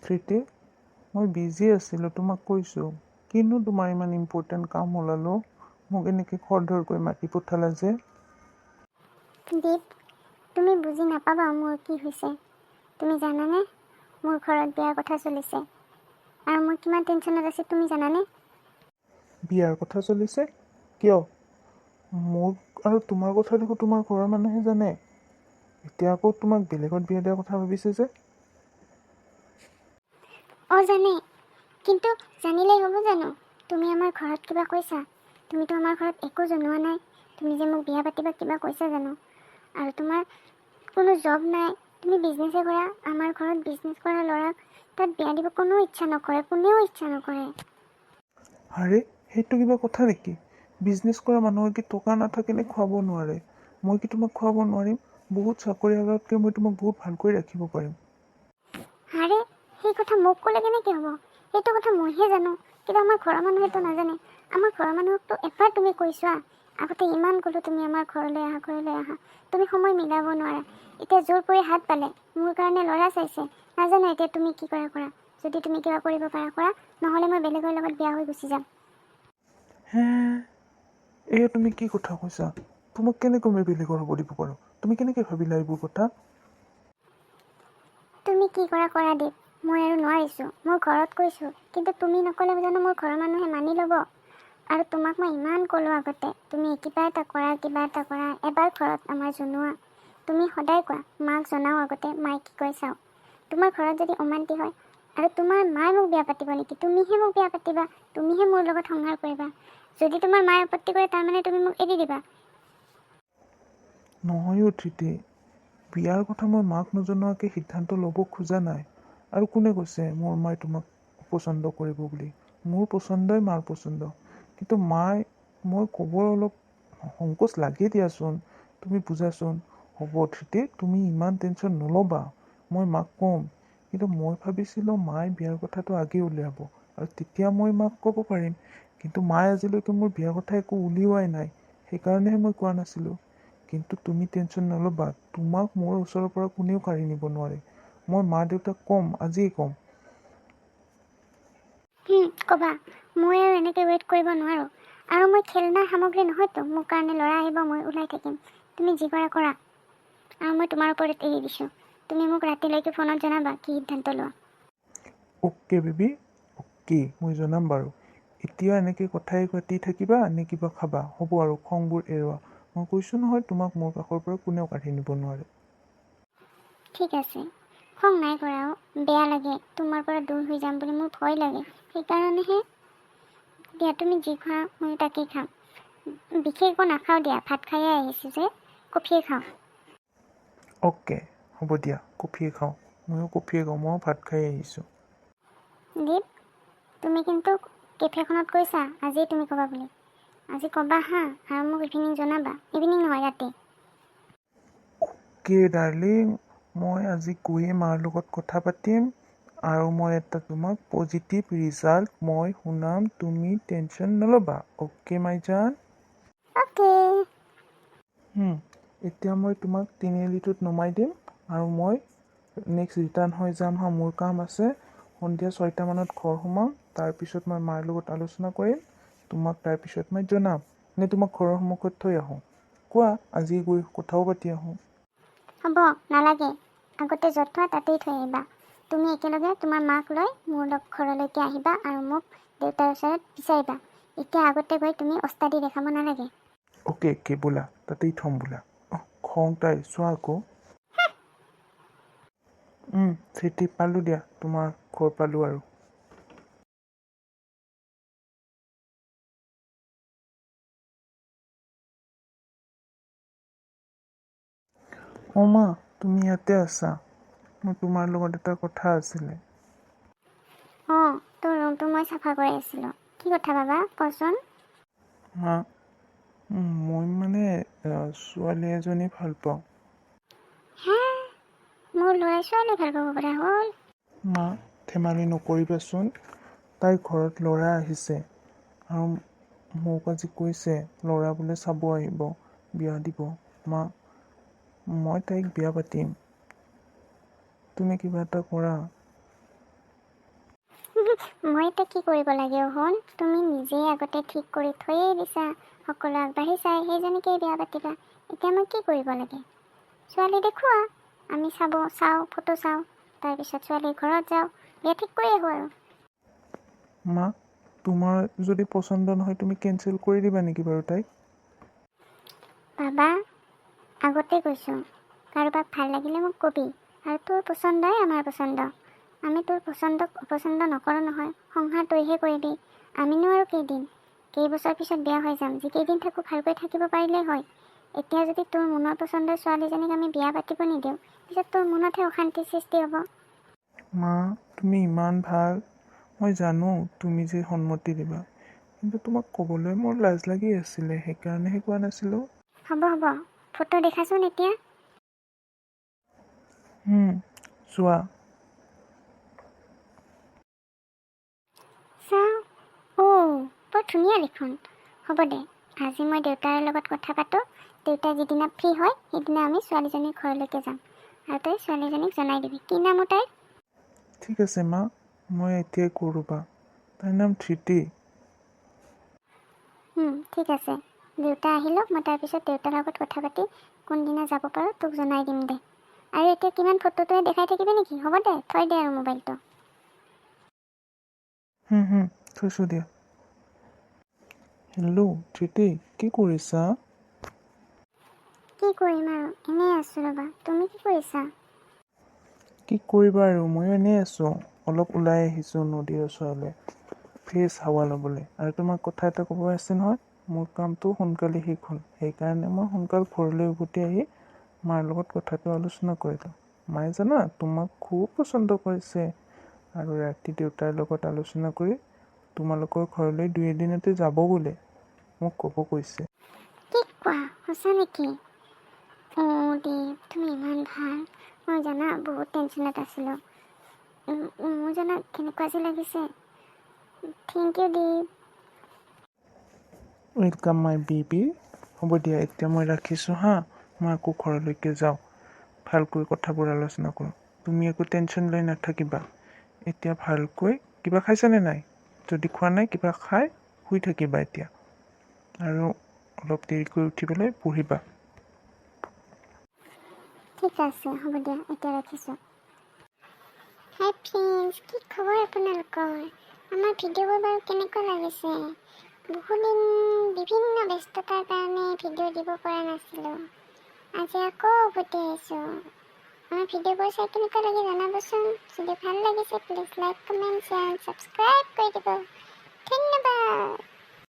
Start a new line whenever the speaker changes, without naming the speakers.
ধৃতি, মই বিজি আছিলোঁ, তোমাক কৈছোঁ। কিনো তোমাৰ ইমান ইম্পৰ্টেণ্ট কাম ওলালো? মোক এনেকৈ খৰধৰকৈ মাতি পঠালা যে?
দীপ, তুমি বুজি নাপাবা মোৰ কি হৈছে। তুমি জানানে মোৰ ঘৰত বিয়াৰ কথা চলিছে আৰু মই কিমান টেনশ্যনত আছোঁ তুমি জানানে?
বিয়াৰ কথা চলিছে? কিয়? মোক আৰু তোমাৰ কথা দেখোন তোমাৰ ঘৰৰ মানুহে জানে। এতিয়া আকৌ তোমাক বেলেগত বিয়া দিয়াৰ কথা ভাবিছে যে?
জানে, কিন্তু জানিলেই হ'ব জানো? তুমি আমাৰ ঘৰত কিবা কৈছা? তুমিতো আমাৰ ঘৰত একো জনোৱা নাই। তুমি যে মোক বিয়া পাতিবা কিবা কৈছা জানো? আৰু তোমাৰ কোনো জব নাই, তুমি বিজনেছে কৰা। আমাৰ ঘৰত বিজনেছ কৰা ল'ৰাক তাত বিয়া দিব কোনো ইচ্ছা নকৰে, কোনেও ইচ্ছা নকৰে।
আৰে, সেইটো কিবা কথা নেকি? বিজনেছ কৰা মানুহৰ কি টকা নাথাকিলে খুৱাব নোৱাৰে? মই কি তোমাক খুৱাব নোৱাৰিম? বহুত চাকৰিয়ালতকৈ মই তোমাক বহুত ভালকৈ ৰাখিব পাৰিম।
আৰে, সেই কথা মোক ক'লে কেনেকৈ হ'ব? সেইটো কথা মইহে জানো, কিন্তু আমাৰ ঘৰৰ মানুহেতো নাজানে। আমাৰ ঘৰৰ মানুহকতো এবাৰ তুমি কৈছোৱা, আগতে ইমান ক'লোঁ তুমি আমাৰ ঘৰলৈ আহা। তুমি সময় মিলাব নোৱাৰা। এতিয়া জোৰ কৰি হাত পালে, মোৰ কাৰণে ল'ৰা চাইছে। নাজানো এতিয়া তুমি কি কৰা। যদি তুমি কিবা কৰিব পাৰা কৰা, নহ'লে মই বেলেগৰ লগত বিয়া হৈ গুচি যাম।
হে, এয়া তুমি কি কথা কৈছা? তোমাক কেনেকৈ মই বেলেগৰ হ'ব দিব পাৰোঁ? তুমি কেনেকৈ ভাবিলা এইবোৰ কথা?
তুমি কি কৰা দীপ, মই আৰু নোৱাৰিছোঁ। মোৰ ঘৰত কৈছোঁ, কিন্তু তুমি নক'লে জানো মোৰ ঘৰৰ মানুহে মানি ল'ব? আৰু তোমাক মই ইমান ক'লোঁ আগতে, তুমি কিবা এটা কৰা। এবাৰ ঘৰত আমাৰ জনোৱা। তুমি সদায় কোৱা, মাক জনাওঁ আগতে, মায়ে কি কয় চাওঁ। তোমাৰ ঘৰত যদি অমান্তি হয় আৰু তোমাৰ মায়ে মোক বিয়া পাতিব নেকি? তুমিহে মোক বিয়া পাতিবা, তুমিহে মোৰ লগত সংসাৰ কৰিবা। যদি তোমাৰ মায়ে আপত্তি কৰে, তাৰমানে তুমি মোক এৰি দিবা।
নহয়ো ধৃতি, বিয়াৰ কথা মই মাক নজনোৱাকৈ সিদ্ধান্ত ল'ব খোজা নাই। আৰু কোনে কৈছে মোৰ মায়ে তোমাক পচন্দ কৰিব বুলি? মোৰ পচন্দই মাৰ পচন্দ। কিন্তু মই ক'বৰ অলপ সংকোচ লাগেই দিয়াচোন। তুমি বুজাচোন। হ'ব ধৃতি, তুমি ইমান টেনশ্যন নল'বা, মই মাক ক'ম। কিন্তু মই ভাবিছিলোঁ মায়ে বিয়াৰ কথাটো আগেই উলিয়াব আৰু তেতিয়া মই মাক ক'ব পাৰিম। কিন্তু মায়ে আজিলৈকে মোৰ বিয়াৰ কথা একো উলিওৱাই নাই, সেইকাৰণেহে মই কোৱা নাছিলোঁ। কিন্তু তুমি টেনশ্যন নল'বা, তোমাক মোৰ ওচৰৰ পৰা কোনেও কাঢ়ি নিব নোৱাৰে। মই মা দেউতাক ক'ম, আজিয়ে ক'ম।
ক'বা, মই আৰু এনেকৈ ৱেইট কৰিব নোৱাৰোঁ। আৰু মই খেলনাৰ সামগ্ৰী নহয়তো, মোৰ কাৰণে ল'ৰা আহিব, মই ওলাই থাকিম। তুমি যি কৰা। আৰু মই তোমাৰ ওপৰত এৰি দিছোঁ। তুমি মোক ৰাতিলৈকে ফোনত জনাবা কি সিদ্ধান্ত লোৱা।
অ'কে বেবী, অ'কে, মই জনাম বাৰু। এতিয়া এনেকৈ কথাই পাতি থাকিবা নে কিবা খাবা? হ'ব আৰু খংবোৰ এৰোৱা। মই কৈছোঁ নহয়, তোমাক মোৰ কাষৰ পৰা কোনেও কাঢ়ি নিব নোৱাৰে।
ঠিক আছে, খং নাই কৰাও। বেয়া লাগে, তোমাৰ পৰা দূৰ হৈ যাম বুলি মোৰ ভয় লাগে। সেইকাৰণেহে দিয়া, তুমি যি খোৱা মই তাকেই খাম। বিশেষ একো নাখাওঁ দিয়া, ভাত খায়ে আহিছোঁ যে, কফিয়ে খাওঁ।
অ'কে, হ'ব দিয়া, কফিয়ে খাওঁ। ময়ো কফিয়ে খাওঁ, ময়ো ভাত খাই আহিছোঁ।
দীপ, তুমি কিন্তু কেফেখনত কৈছা আজিয়ে তুমি ক'বা বুলি। আজি ক'বা হা, আৰু মোক ইভিনিং জনাবা। ইভিনিং নহয়, ৰাতি।
অ'কে ডাৰ্লিং, মই আজি গৈয়ে মাৰ লগত কথা পাতিম আৰু মই এটা তোমাক পজিটিভ ৰিজাল্ট মই শুনাম। তুমি টেনশ্যন নল'বা। অ'কে মাই জান।
অ'কে।
এতিয়া মই তোমাক তিনিআলিটোত নমাই দিম আৰু মই নেক্সট ৰিটাৰ্ণ হৈ যাম হা, মোৰ কাম আছে। সন্ধিয়া 6টা মানত ঘৰ সোমাম। তাৰপিছত মই মাৰ লগত আলোচনা কৰিম, তোমাক তাৰপিছত মই জনাম। নে তোমাক ঘৰৰ সন্মুখত থৈ আহোঁ? কোৱা, আজি গৈ কথাও পাতি আহোঁ।
হ'ব, নালাগে। আগতে য'ত থোৱা তাতেই থৈ আহিবা। তুমি একেলগে তোমাৰ মাক লৈ মোৰ ঘৰলৈকে আহিবা আৰু মোক দেউতাৰ ওচৰত বিচাৰিবা। এতিয়া আগতে গৈ তুমি ওস্তাদি দেখাব নালাগে।
অ'কে বোলা, তাতেই থ'ম বোলা। খং তাই, চোৱা আকৌ। চিঠি পালোঁ দিয়া, তোমাৰ ঘৰ পালোঁ আৰু। মা, তুমি ইয়াতে আছা? মোৰ তোমাৰ লগত এটা কথা আছিলে।
তোৰ ৰুমটো মই চাফা কৰি আছিলোঁ। কি কথা বাবা, কচোন।
মা, মই মানে ছোৱালী এজনী ভাল পাওঁ।
হে, মোৰ ল'ৰাই ছোৱালী ভাল পাব পৰা হ'ল?
মা, ধেমালি নকৰিবাচোন। তাইৰ ঘৰত ল'ৰা আহিছে আৰু মোক আজি কৈছে ল'ৰা বোলে চাব আহিব, বিয়া দিব। মা, মই তাইক বিয়া পাতিম। তুমি কিবা এটা কৰা।
মই এতিয়া কি কৰিব লাগে শুন, তুমি নিজেই আগতে ঠিক কৰি থৈয়ে দিছা, সকলো আগবাঢ়িছাই, সেইজনীকেই বিয়া পাতিবা। এতিয়া মই কি কৰিব লাগে? ছোৱালী দেখুওৱা, আমি চাওঁ, ফটো চাওঁ, তাৰপিছত ছোৱালীৰ ঘৰত যাওঁ, বিয়া ঠিক কৰি আহোঁ আৰু।
মা, তোমাৰ যদি পচন্দ নহয় তুমি কেঞ্চেল কৰি দিবা নেকি বাৰু তাইক?
বাবা, আগতে কৈছোঁ, কাৰোবাক ভাল লাগিলে মোক কবি, আৰু তোৰ পচন্দই আমাৰ পচন্দ। আমি তোৰ অপচন্দ নকৰোঁ নহয়, সংসাৰ তইহে কৰিবি। আমিনো আৰু কেইবছৰ পিছত বিয়া হৈ যাম, যিকেইদিন থাকোঁ ভালকৈ থাকিব পাৰিলেই হয়। এতিয়া যদি তোৰ মনৰ পচন্দৰ ছোৱালীজনীক আমি বিয়া পাতিব নিদিওঁ, পিছত তোৰ মনতহে অশান্তিৰ সৃষ্টি হ'ব।
মা, তুমি ইমান ভাল, মই জানো তুমি যে সন্মতি দিবা, কিন্তু তোমাক ক'বলৈ মোৰ লাজ লাগি আছিলে, সেইকাৰণেহে কোৱা নাছিলোঁ।
হ'ব, ফটো দেখাচোন এতিয়া।
চোৱা।
বৰ ধুনীয়া দেখোন। হ'ব দে, আজি মই দেউতাৰ লগত কথা পাতোঁ। দেউতা যিদিনা ফ্ৰী হয় সেইদিনা আমি ছোৱালীজনীৰ ঘৰলৈকে যাম, আৰু তই ছোৱালীজনীক জনাই দিবি। কি নামো তাইৰ?
ঠিক আছে মা, মই এতিয়াই কৰোঁ বা। তাইৰ নাম ধৃতি।
ঠিক আছে, দেউতা আহি লওক, মই তাৰপিছত দেউতাৰ লগত কথা পাতি কোনদিনা যাব পাৰোঁ তোক জনাই দিম দে। আৰু এতিয়া কিমান ফটোটোৱে দেখাই থাকিবি নেকি? হ'ব দে, থৈ দে আৰু মোবাইলটো।
থৈছোঁ দিয়া। হেল্ল' ধৃতি, কি কৰিছা?
কি কৰিম আৰু, এনেই আছোঁ ৰ'বা। তুমি কি কৰিছা?
কি কৰিবা আৰু, ময়ো এনেই আছোঁ। অলপ ওলাই আহিছোঁ নদীৰ ওচৰলৈ, ফ্ৰেছ হাৱা ল'বলৈ। আৰু তোমাক কথা এটা ক'ব আছে নহয়, মোৰ কামটো সোনকালে শেষ হ'ল, সেইকাৰণে মই সোনকাল ঘৰলৈ উভতি আহি মাৰ লগত কথাটো আলোচনা কৰিলোঁ। মায়ে জানা তোমাক খুব পচন্দ কৰিছে, আৰু ৰাতি দেউতাৰ লগত আলোচনা কৰি তোমালোকৰ ঘৰলৈ 2 এদিনতে যাব বোলে, মোক ক'ব কৈছে।
কি কোৱা, সঁচা নেকি? দীপ, তুমি ইমান ভাল। মই জানা বহুত টেনশ্যনত আছিলোঁ। মোৰ জানা কেনেকুৱা যে লাগিছে। Thank you Deep.
Welcome my baby. হ'ব দিয়া, এতিয়া মই ৰাখিছোঁ হা, মই আকৌ ঘৰলৈকে যাওঁ, ভালকৈ কথাবোৰ আলোচনা কৰোঁ। তুমি একো টেনশ্যন লৈ নাথাকিবা। এতিয়া ভালকৈ কিবা খাইছানে নাই? যদি খোৱা নাই, কিবা খাই শুই থাকিবা এতিয়া, আৰু অলপ দেৰিকৈ উঠি পেলাই পঢ়িবা।
ঠিক আছে, হ'ব দিয়া, এতিয়া ৰাখিছোঁ। হাই ফ্ৰেণ্ডছ, কি খবৰ আপোনালোকৰ? আমাৰ ভিডিঅ'বোৰ বাৰু কেনেকুৱা লাগিছে? বহুদিন বিভিন্ন ব্যস্ততাৰ কাৰণে ভিডিঅ' দিব পৰা নাছিলোঁ। আজি আকৌ উভতি আহিছোঁ। আমাৰ ভিডিঅ'বোৰ চাই কেনেকুৱা লাগে জনাবচোন। যদি ভাল লাগিছে please like, comment, share, subscribe কৰি দিব। ধন্যবাদ।